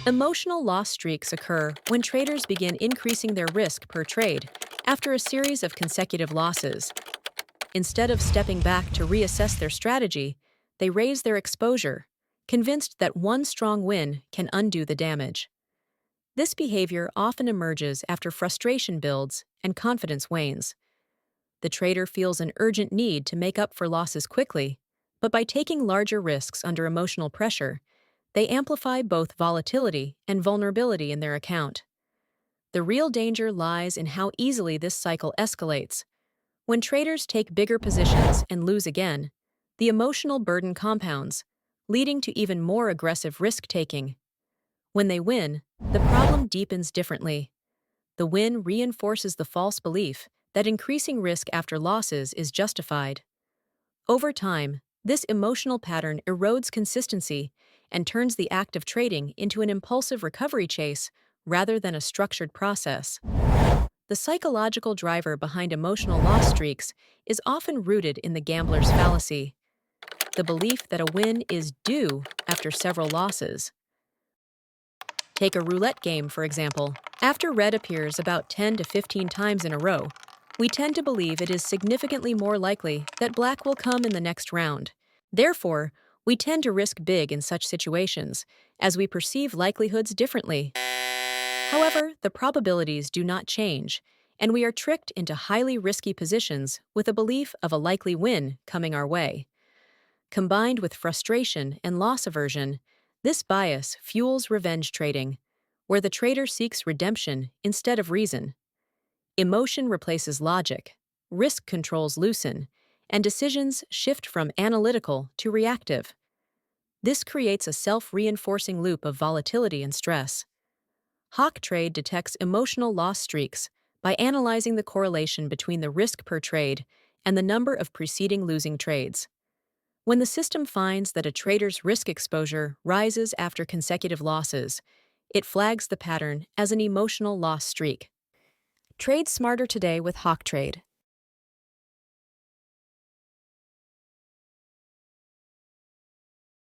Emotional loss streaks occur when traders begin increasing their risk per trade after a series of consecutive losses. Instead of stepping back to reassess their strategy, they raise their exposure, convinced that one strong win can undo the damage. This behavior often emerges after frustration builds and confidence wanes. The trader feels an urgent need to make up for losses quickly, but by taking larger risks under emotional pressure, they amplify both volatility and vulnerability in their account. The real danger lies in how easily this cycle escalates. When traders take bigger positions and lose again, the emotional burden compounds, leading to even more aggressive risk-taking. When they win, the problem deepens differently. The win reinforces the false belief that increasing risk after losses is justified. Over time, this emotional pattern erodes consistency and turns the act of trading into an impulsive recovery chase rather than a structured process. The psychological driver behind emotional loss streaks is often rooted in the gambler's fallacy, the belief that a win is due after several losses. Take a roulette game, for example. After red appears about 10 to 15 times in a row, we tend to believe it is significantly more likely that black will come in the next round. Therefore, we tend to risk big in such situations, as we perceive likelihoods differently. However, the probabilities do not change, and we are tricked into highly risky positions with a belief of a likely win coming our way. Combined with frustration and loss aversion, this bias fuels revenge trading, where the trader seeks redemption instead of reason. Emotion replaces logic, risk controls loosen, and decisions shift from analytical to reactive. This creates a self-reinforcing loop of volatility and stress. Hoc-trade detects emotional loss streaks by analyzing the correlation between the risk per trade and the number of preceding losing trades. When the system finds that a trader's risk exposure rises after consecutive losses, it flags the pattern as an emotional loss streak. Trade smarter today with Hoc-trade.